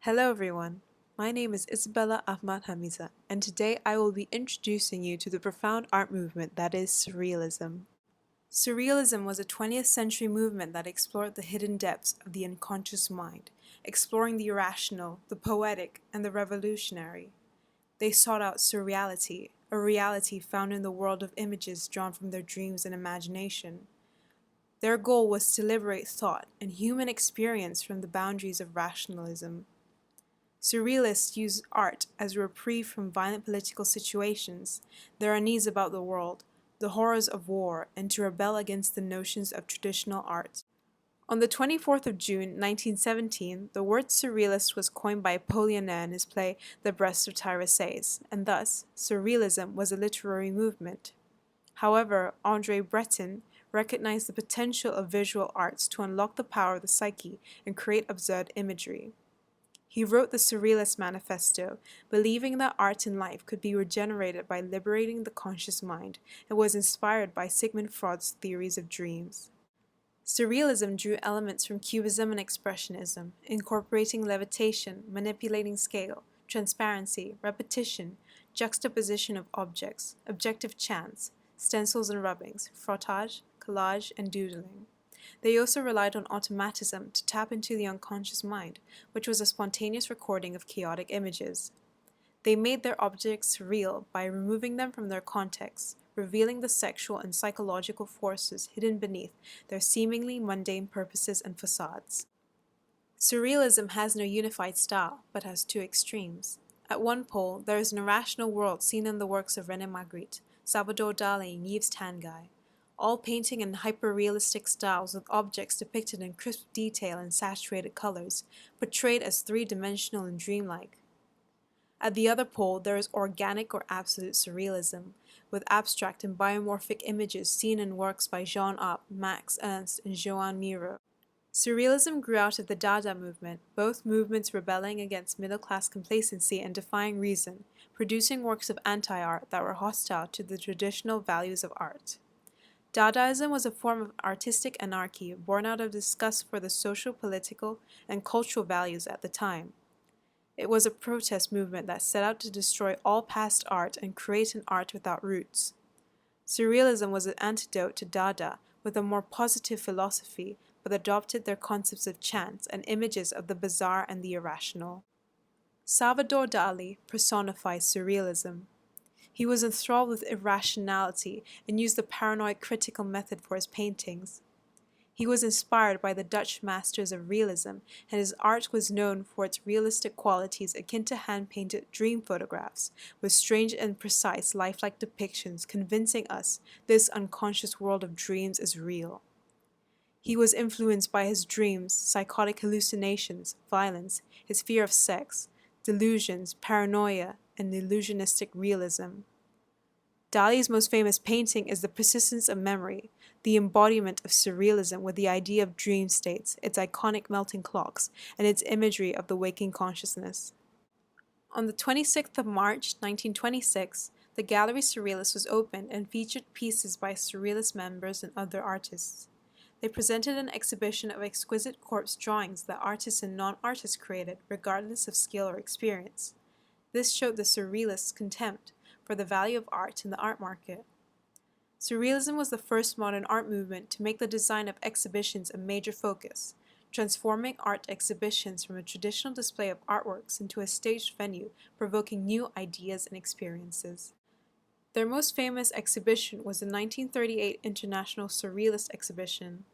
Hello everyone, my name is Isabella Ahmad Hamiza, and today I will be introducing you to the profound art movement that is Surrealism. Surrealism was a 20th century movement that explored the hidden depths of the unconscious mind, exploring the irrational, the poetic, and the revolutionary. They sought out surreality, a reality found in the world of images drawn from their dreams and imagination. Their goal was to liberate thought and human experience from the boundaries of rationalism. Surrealists use art as a reprieve from violent political situations, their unease about the world, the horrors of war, and to rebel against the notions of traditional art. On the 24th of June, 1917, the word surrealist was coined by Apollinaire in his play The Breast of Tiresias, and thus, surrealism was a literary movement. However, André Breton recognized the potential of visual arts to unlock the power of the psyche and create absurd imagery. He wrote the Surrealist Manifesto, believing that art and life could be regenerated by liberating the conscious mind, and was inspired by Sigmund Freud's theories of dreams. Surrealism drew elements from Cubism and Expressionism, incorporating levitation, manipulating scale, transparency, repetition, juxtaposition of objects, objective chance, stencils and rubbings, frottage, collage, and doodling. They also relied on automatism to tap into the unconscious mind, which was a spontaneous recording of chaotic images. They made their objects real by removing them from their context, revealing the sexual and psychological forces hidden beneath their seemingly mundane purposes and facades. Surrealism has no unified style, but has two extremes. At one pole, there is an irrational world seen in the works of René Magritte, Salvador Dali, and Yves Tanguy, all painting in hyper-realistic styles with objects depicted in crisp detail and saturated colors, portrayed as three-dimensional and dreamlike. At the other pole, there is organic or absolute surrealism, with abstract and biomorphic images seen in works by Jean Arp, Max Ernst, and Joan Miro. Surrealism grew out of the Dada movement, both movements rebelling against middle-class complacency and defying reason, producing works of anti-art that were hostile to the traditional values of art. Dadaism was a form of artistic anarchy born out of disgust for the social, political, and cultural values at the time. It was a protest movement that set out to destroy all past art and create an art without roots. Surrealism was an antidote to Dada with a more positive philosophy, but adopted their concepts of chance and images of the bizarre and the irrational. Salvador Dali personifies surrealism. He was enthralled with irrationality and used the paranoid critical method for his paintings. He was inspired by the Dutch masters of realism, and his art was known for its realistic qualities akin to hand-painted dream photographs, with strange and precise lifelike depictions convincing us this unconscious world of dreams is real. He was influenced by his dreams, psychotic hallucinations, violence, his fear of sex, delusions, paranoia, and illusionistic realism. Dali's most famous painting is The Persistence of Memory, the embodiment of surrealism with the idea of dream states, its iconic melting clocks, and its imagery of the waking consciousness. On the 26th of March, 1926, the Gallery Surrealist was opened and featured pieces by Surrealist members and other artists. They presented an exhibition of exquisite corpse drawings that artists and non-artists created, regardless of skill or experience. This showed the Surrealists' contempt for the value of art in the art market. Surrealism was the first modern art movement to make the design of exhibitions a major focus, transforming art exhibitions from a traditional display of artworks into a staged venue, provoking new ideas and experiences. Their most famous exhibition was the 1938 International Surrealist Exhibition.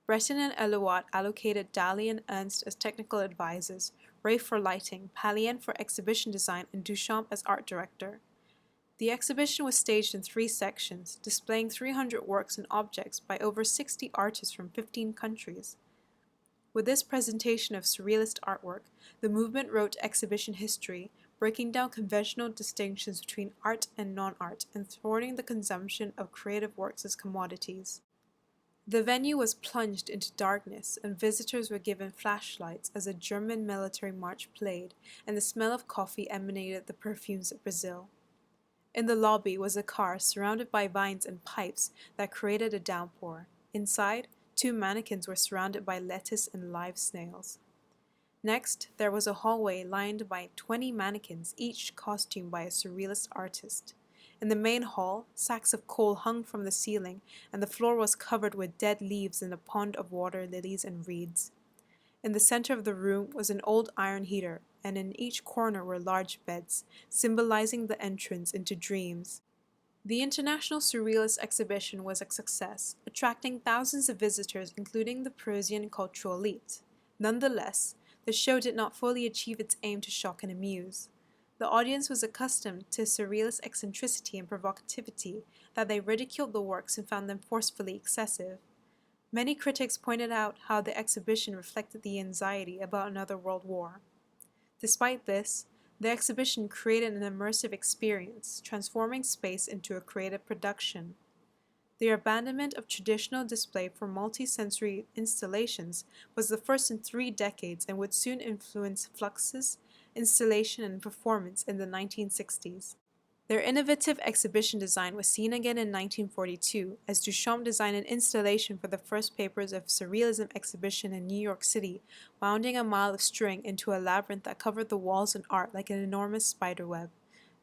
Breton and Elouat allocated Dali and Ernst as technical advisors, Ray for lighting, Pallian for exhibition design, and Duchamp as art director. The exhibition was staged in 3 sections, displaying 300 works and objects by over 60 artists from 15 countries. With this presentation of surrealist artwork, the movement wrote exhibition history, breaking down conventional distinctions between art and non-art and thwarting the consumption of creative works as commodities. The venue was plunged into darkness, and visitors were given flashlights as a German military march played, and the smell of coffee emanated the perfumes of Brazil. In the lobby was a car surrounded by vines and pipes that created a downpour. Inside, 2 mannequins were surrounded by lettuce and live snails. Next, there was a hallway lined by 20 mannequins, each costumed by a surrealist artist. In the main hall, sacks of coal hung from the ceiling, and the floor was covered with dead leaves in a pond of water lilies and reeds. In the center of the room was an old iron heater, and in each corner were large beds, symbolizing the entrance into dreams. The International Surrealist exhibition was a success, attracting thousands of visitors, including the Parisian cultural elite. Nonetheless, the show did not fully achieve its aim to shock and amuse. The audience was accustomed to surrealist eccentricity and provocativity, that they ridiculed the works and found them forcefully excessive. Many critics pointed out how the exhibition reflected the anxiety about another world war. Despite this, the exhibition created an immersive experience, transforming space into a creative production. The abandonment of traditional display for multi-sensory installations was the first in 3 decades and would soon influence fluxes, installation, and performance in the 1960s. Their innovative exhibition design was seen again in 1942 as Duchamp designed an installation for the first Papers of Surrealism exhibition in New York City, wounding a mile of string into a labyrinth that covered the walls and art like an enormous spiderweb.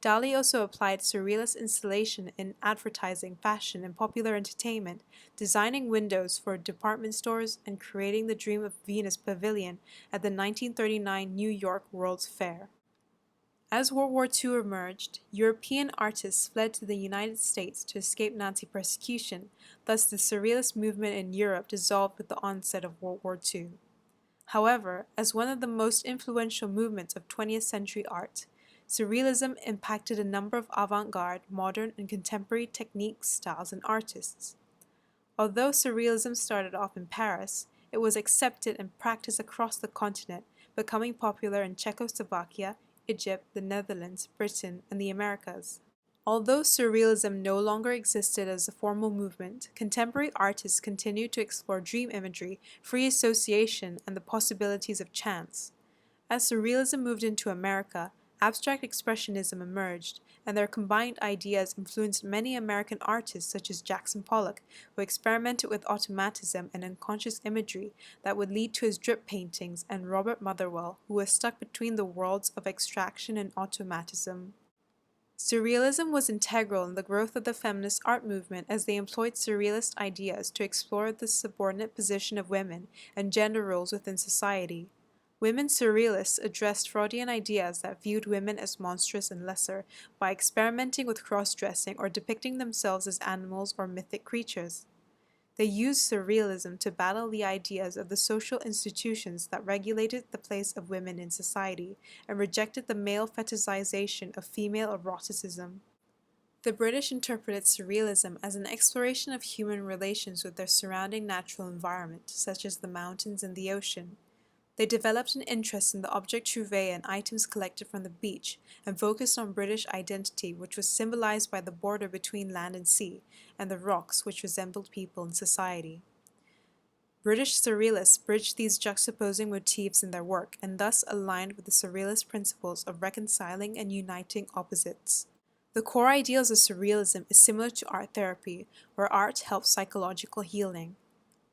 Dali also applied surrealist installation in advertising, fashion, and popular entertainment, designing windows for department stores and creating the Dream of Venus pavilion at the 1939 New York World's Fair. As World War II emerged, European artists fled to the United States to escape Nazi persecution, thus the Surrealist movement in Europe dissolved with the onset of World War II. However, as one of the most influential movements of 20th century art, Surrealism impacted a number of avant-garde, modern, and contemporary techniques, styles, and artists. Although Surrealism started off in Paris, it was accepted and practiced across the continent, becoming popular in Czechoslovakia, Egypt, the Netherlands, Britain, and the Americas. Although Surrealism no longer existed as a formal movement, contemporary artists continued to explore dream imagery, free association, and the possibilities of chance. As Surrealism moved into America, abstract expressionism emerged, and their combined ideas influenced many American artists such as Jackson Pollock, who experimented with automatism and unconscious imagery that would lead to his drip paintings, and Robert Motherwell, who was stuck between the worlds of abstraction and automatism. Surrealism was integral in the growth of the feminist art movement as they employed surrealist ideas to explore the subordinate position of women and gender roles within society. Women surrealists addressed Freudian ideas that viewed women as monstrous and lesser by experimenting with cross-dressing or depicting themselves as animals or mythic creatures. They used surrealism to battle the ideas of the social institutions that regulated the place of women in society and rejected the male fetishization of female eroticism. The British interpreted surrealism as an exploration of human relations with their surrounding natural environment, such as the mountains and the ocean. They developed an interest in the object trouvé and items collected from the beach, and focused on British identity, which was symbolized by the border between land and sea, and the rocks, which resembled people and society. British surrealists bridged these juxtaposing motifs in their work, and thus aligned with the surrealist principles of reconciling and uniting opposites. The core ideals of surrealism is similar to art therapy, where art helps psychological healing.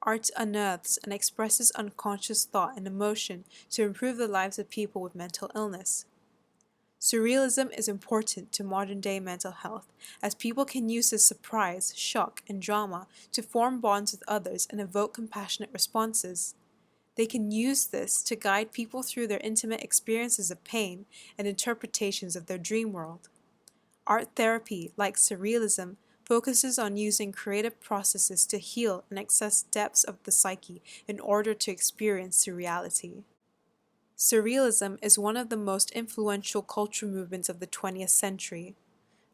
Art unearths and expresses unconscious thought and emotion to improve the lives of people with mental illness. Surrealism is important to modern-day mental health, as people can use this surprise, shock, and drama to form bonds with others and evoke compassionate responses. They can use this to guide people through their intimate experiences of pain and interpretations of their dream world. Art therapy, like surrealism, focuses on using creative processes to heal and access depths of the psyche in order to experience surreality. Surrealism is one of the most influential cultural movements of the 20th century.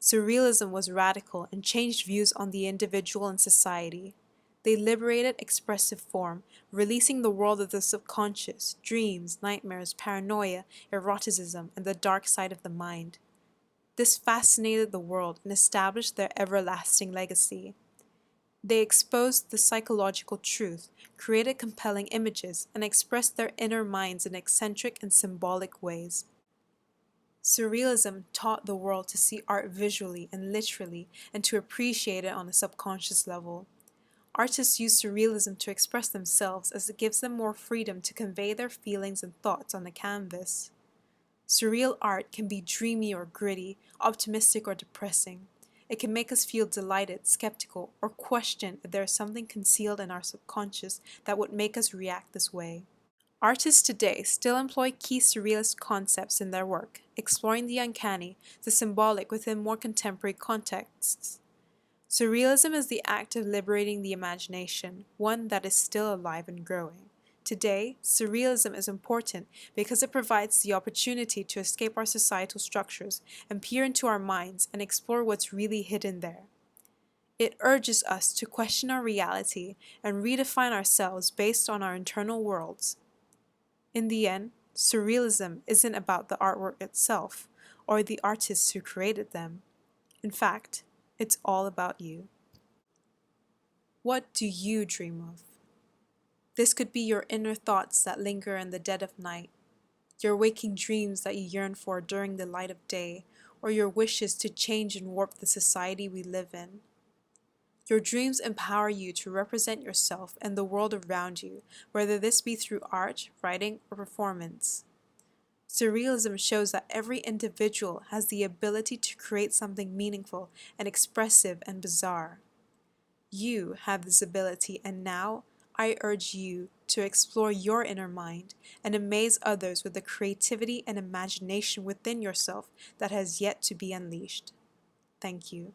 Surrealism was radical and changed views on the individual and society. They liberated expressive form, releasing the world of the subconscious, dreams, nightmares, paranoia, eroticism, and the dark side of the mind. This fascinated the world and established their everlasting legacy. They exposed the psychological truth, created compelling images, and expressed their inner minds in eccentric and symbolic ways. Surrealism taught the world to see art visually and literally, and to appreciate it on a subconscious level. Artists use surrealism to express themselves as it gives them more freedom to convey their feelings and thoughts on the canvas. Surreal art can be dreamy or gritty, optimistic or depressing. It can make us feel delighted, skeptical, or question if there is something concealed in our subconscious that would make us react this way. Artists today still employ key surrealist concepts in their work, exploring the uncanny, the symbolic within more contemporary contexts. Surrealism is the act of liberating the imagination, one that is still alive and growing. Today, surrealism is important because it provides the opportunity to escape our societal structures and peer into our minds and explore what's really hidden there. It urges us to question our reality and redefine ourselves based on our internal worlds. In the end, surrealism isn't about the artwork itself or the artists who created them. In fact, it's all about you. What do you dream of? This could be your inner thoughts that linger in the dead of night, your waking dreams that you yearn for during the light of day, or your wishes to change and warp the society we live in. Your dreams empower you to represent yourself and the world around you, whether this be through art, writing, or performance. Surrealism shows that every individual has the ability to create something meaningful and expressive and bizarre. You have this ability, and now I urge you to explore your inner mind and amaze others with the creativity and imagination within yourself that has yet to be unleashed. Thank you.